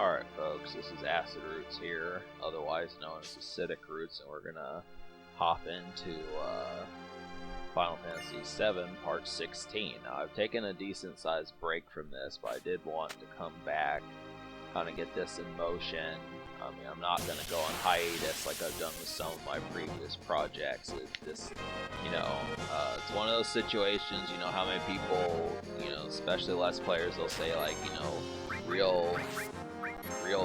Alright folks, this is Acid Roots here, otherwise known as Acidic Roots, and we're gonna hop into Final Fantasy VII Part 16. Now I've taken a decent sized break from this, but I did want to come back, kind of get this in motion. I mean, I'm not gonna go on hiatus like I've done with some of my previous projects. It's one of those situations, you know how many people, especially less players, they'll say like, real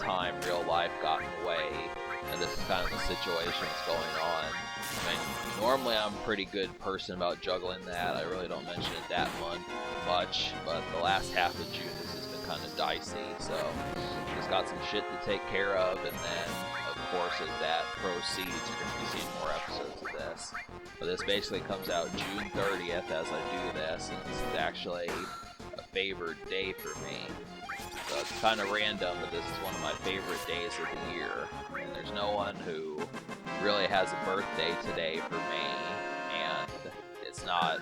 time, real life got in the way, and this is kind of the situation that's going on. I mean, normally I'm a pretty good person about juggling that. I really don't mention it that much, but the last half of June this has been kind of dicey, so just got some shit to take care of, and then, of course, as that proceeds, you're going to be seeing more episodes of this. But this basically comes out June 30th as I do this, and this is actually a favored day for me. So it's kind of random, but this is one of my favorite days of the year. And there's no one who really has a birthday today for me, and it's not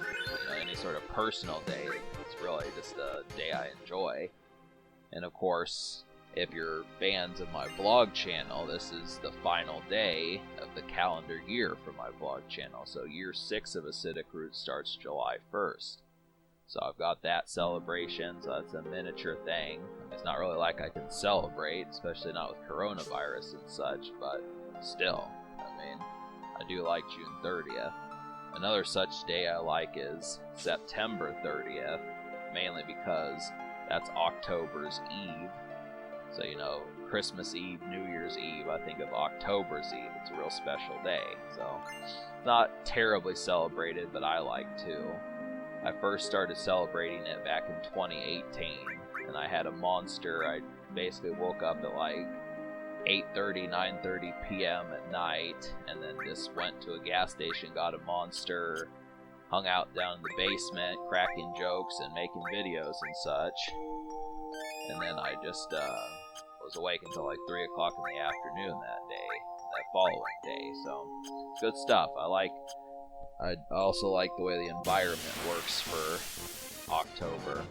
any sort of personal day. It's really just a day I enjoy. And of course, if you're fans of my vlog channel, this is the final day of the calendar year for my vlog channel. So year 6 of Acidic Roots starts July 1st. So I've got that celebration, so that's a miniature thing. It's not really like I can celebrate, especially not with coronavirus and such, but still, I mean, I do like June 30th. Another such day I like is September 30th, mainly because that's October's Eve. So, Christmas Eve, New Year's Eve, I think of October's Eve. It's a real special day, so not terribly celebrated, but I like to. I first started celebrating it back in 2018, and I had a monster. I basically woke up at like 8:30, 9:30 p.m. at night, and then just went to a gas station, got a monster, hung out down in the basement, cracking jokes and making videos and such. And then I just was awake until like 3 o'clock in the afternoon that following day. So, good stuff. I also like the way the environment works for October.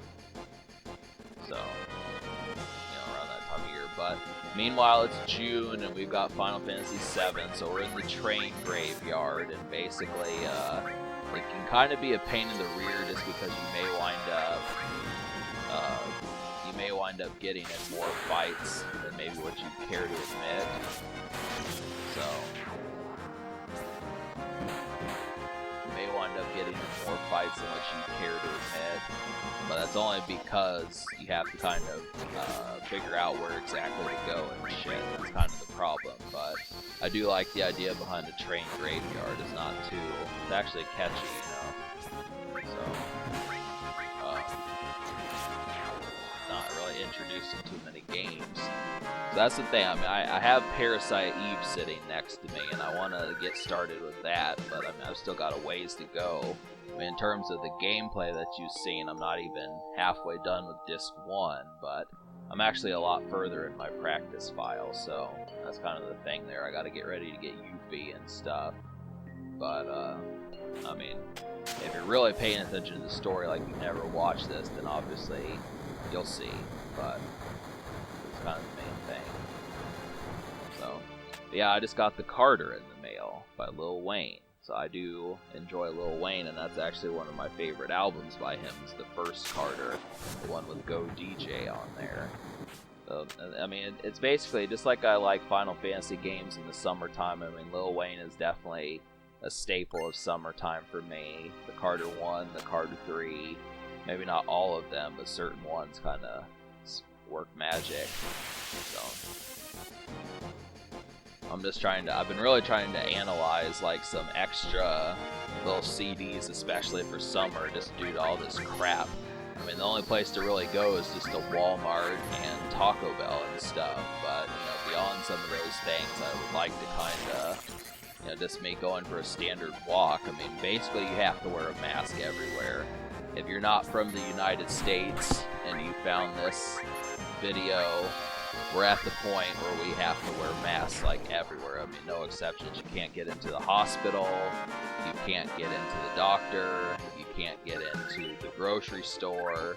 So, around that time of year. But meanwhile, it's June and we've got Final Fantasy VII, so we're in the train graveyard, and basically, it can kind of be a pain in the rear just because you may wind up getting in more fights than maybe what you care to admit. So wind up getting in more fights than what you care to admit, but that's only because you have to kind of figure out where exactly to go and shit. That's kind of the problem, but I do like the idea behind the train graveyard. It's actually catchy, so not really introducing too many games. So that's the thing. I mean, I have Parasite Eve sitting next to me, and I want to get started with that, but I mean, I've still got a ways to go. I mean, in terms of the gameplay that you've seen, I'm not even halfway done with Disc 1, but I'm actually a lot further in my practice file, so that's kind of the thing there. I got to get ready to get Yuffie and stuff, but, I mean, if you're really paying attention to the story like you've never watched this, then obviously you'll see, but it's kind of the main thing. So, yeah, I just got the Carter in the mail by Lil Wayne. So I do enjoy Lil Wayne, and that's actually one of my favorite albums by him. Is the first Carter, the one with Go DJ on there. So, I mean, it's basically just like I like Final Fantasy games in the summertime. I mean, Lil Wayne is definitely a staple of summertime for me. The Carter 1, the Carter 3, maybe not all of them, but certain ones kind of work magic. So I've been really trying to analyze like some extra little CDs, especially for summer, just due to all this crap. I mean, the only place to really go is just to Walmart and Taco Bell and stuff, but beyond some of those things, I would like to kind of, just me going for a standard walk. I mean, basically you have to wear a mask everywhere. If you're not from the United States and you found this video, we're at the point where we have to wear masks like everywhere. I mean, no exceptions. You can't get into the hospital, you can't get into the doctor, you can't get into the grocery store.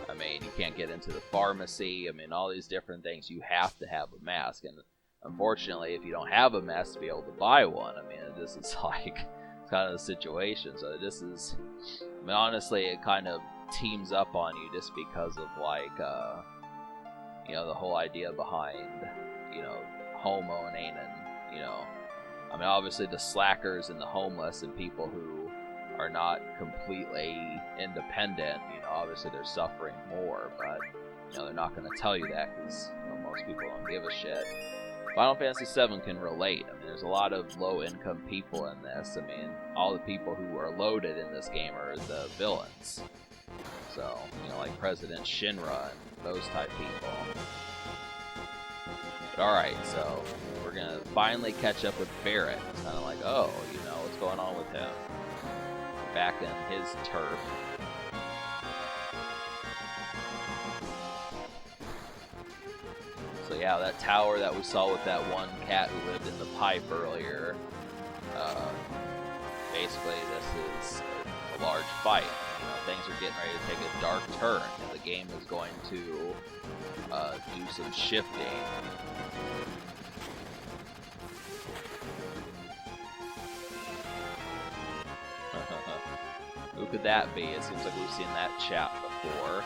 I mean, you can't get into the pharmacy. I mean, all these different things. You have to have a mask, and unfortunately, if you don't have a mask to be able to buy one, I mean, this is like kind of the situation. So this is, I mean, honestly, it kind of teams up on you just because of like, you know, the whole idea behind, you know, homeowning and, you know, I mean, obviously the slackers and the homeless and people who are not completely independent, you know, obviously they're suffering more, but, you know, they're not going to tell you that because, you know, most people don't give a shit. Final Fantasy VII can relate. I mean, there's a lot of low-income people in this. I mean, all the people who are loaded in this game are the villains. So, you know, like President Shinra and those type people. But alright, so we're gonna finally catch up with Barret. It's kind of like, oh, you know, what's going on with him? We're back in his turf. So yeah, that tower that we saw with that one cat who lived in the pipe earlier, basically this is a large fight. You know, things are getting ready to take a dark turn, and the game is going to do some shifting. Who could that be? It seems like we've seen that chap before.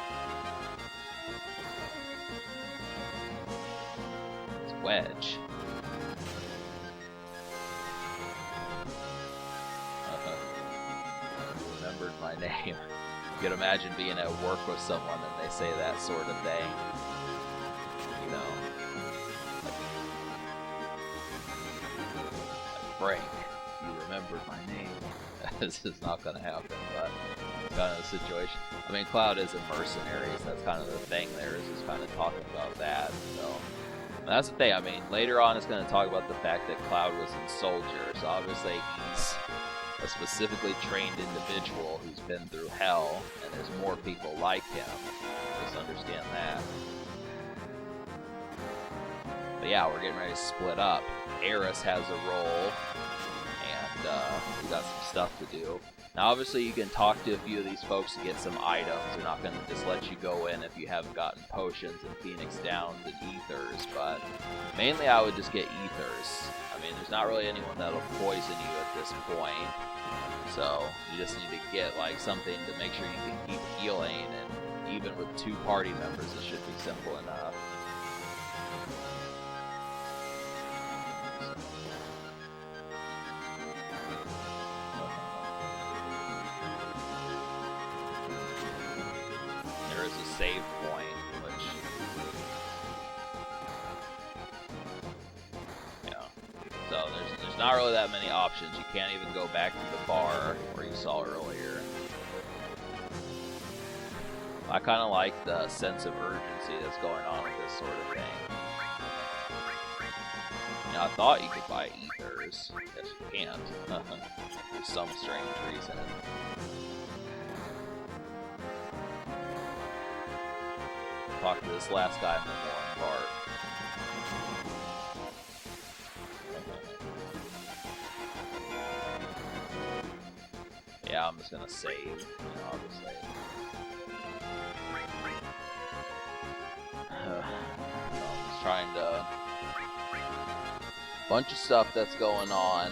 Wedge. Remembered my name. You could imagine being at work with someone and they say that sort of thing. You know. Like Frank, you remembered my name. This is not going to happen, but it's kind of the situation. I mean, Cloud is a mercenary, so that's kind of the thing there, is just kind of talking about that, so. That's the thing, I mean, later on it's going to talk about the fact that Cloud was in Soldier, so obviously he's a specifically trained individual who's been through hell, and there's more people like him. Just understand that. But yeah, we're getting ready to split up. Eris has a role, and we got some stuff to do. Now obviously you can talk to a few of these folks to get some items. They're not going to just let you go in if you haven't gotten potions and Phoenix Downs and Ethers, but mainly I would just get Ethers. I mean, there's not really anyone that'll poison you at this point, so you just need to get like something to make sure you can keep healing, and even with 2 party members it should be simple enough. Save point, which, yeah. So there's not really that many options. You can't even go back to the bar where you saw earlier. I kind of like the sense of urgency that's going on with this sort of thing. You know, I thought you could buy Ethers. Guess you can't. For some strange reason. Talk to this last guy in the Warren Park. Yeah, I'm just gonna save, you know, obviously. I'm just trying to... bunch of stuff that's going on.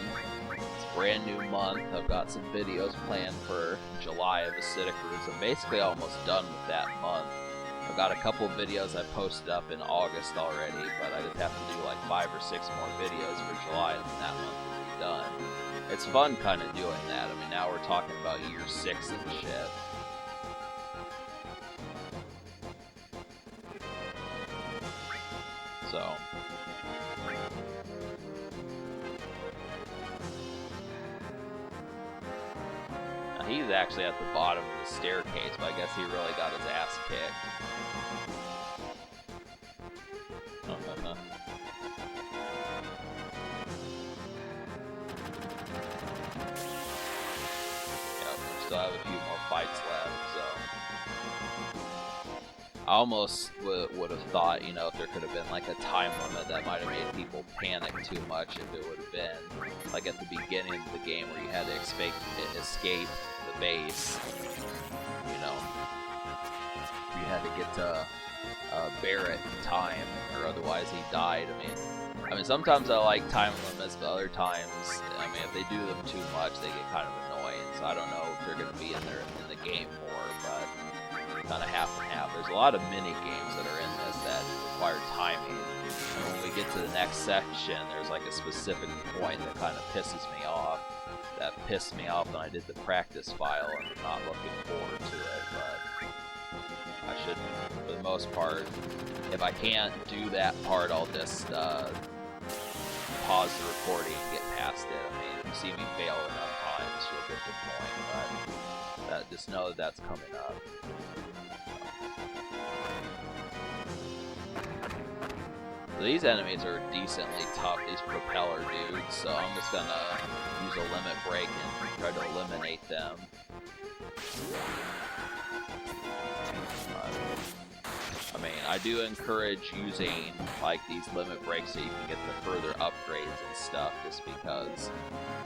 It's a brand new month. I've got some videos planned for July of Acidic Roots. I'm basically almost done with that month. I've got a couple videos I posted up in August already, but I just have to do like 5 or 6 more videos for July, and then that month will be done. It's fun kind of doing that. I mean, now we're talking about year 6 and shit. So. Now, he's actually at the bottom of the staircase, but I guess he really got his ass kicked. Still have a few more fights left, so I almost would have thought, you know, if there could have been like a time limit that might have made people panic too much, if it would have been like at the beginning of the game where you had to escape the base, you know, you had to get to Barret in time, or otherwise he died. I mean, sometimes I like time limits, but other times, I mean, if they do them too much, they get kind of annoying. So I don't know if they're going to be in the game more, but kind of half and half. There's a lot of mini games that are in this that require timing. And when we get to the next section, there's like a specific point that kind of pisses me off. That pissed me off when I did the practice file, and I'm not looking forward to it, but I should, for the most part, if I can't do that part, I'll just pause the recording and get past it. I mean, if you see me fail enough times, you'll get the point, but just know that that's coming up. So these enemies are decently tough, these propeller dudes, so I'm just gonna use a limit break and try to eliminate them. I mean, I do encourage using like these limit breaks so you can get the further upgrades and stuff, just because,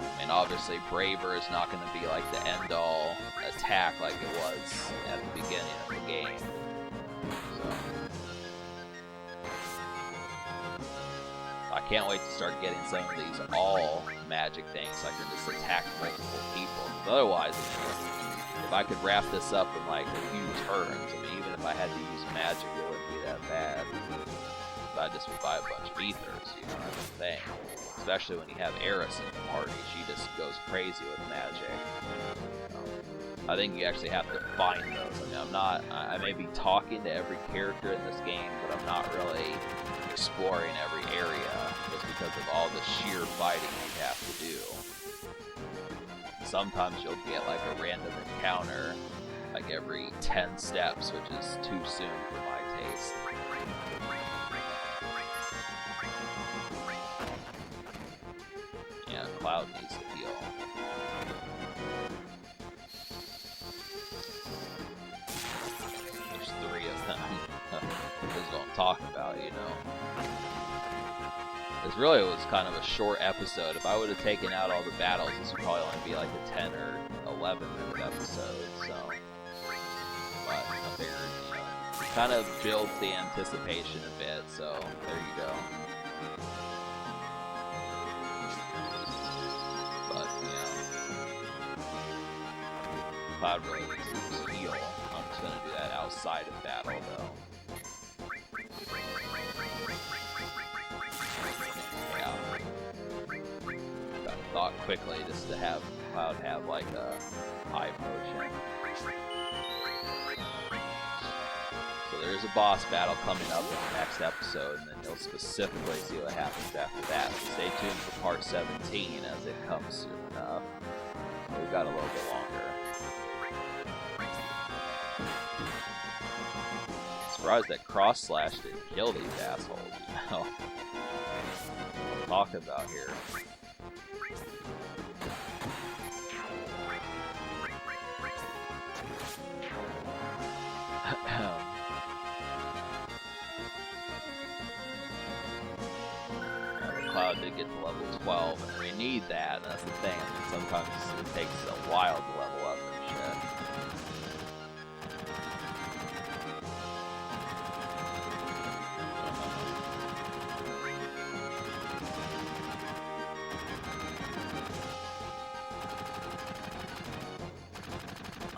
I mean, obviously Braver is not going to be like the end-all attack like it was at the beginning of the game. So I can't wait to start getting some of these all magic things so I can just attack multiple people. Otherwise, if I could wrap this up in like a few turns, I mean, even if I had to use magic, it wouldn't be that bad. If I just would buy a bunch of ethers, you know, that's the thing. Especially when you have Eris in the party, she just goes crazy with magic. I think you actually have to find those. I mean, I may be talking to every character in this game, but I'm not really exploring every area, just because of all the sheer fighting you have to do. Sometimes you'll get like a random encounter like every 10 steps, which is too soon for my taste. Yeah, Cloud needs to heal. There's 3 of them. This is what I'm talking about, you know. This really was kind of a short episode. If I would have taken out all the battles, this would probably only be like a 10 or 11 minute episode, so. But I figured, you know, it kind of builds the anticipation a bit, so there you go. But, yeah. Cloud really needs to heal. I'm just gonna do that outside of battle, though. Thought quickly just to have Cloud have like a high potion. So there's a boss battle coming up in the next episode, and then you'll specifically see what happens after that. So stay tuned for part 17 as it comes soon enough. We've got a little bit longer. Surprised that Cross Slash didn't kill these assholes, you know? What I'm talking about here. Cloud did get to level 12, and we need that, and that's the thing. I mean, sometimes it takes a while to level up and shit.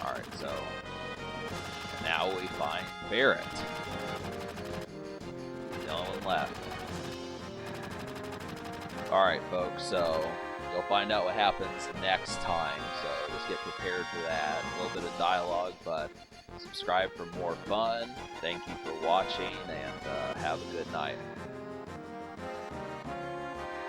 Alright, so now we find Barret. The only one left. Alright folks, so you'll find out what happens next time, so just get prepared for that. A little bit of dialogue, but subscribe for more fun. Thank you for watching, and have a good night.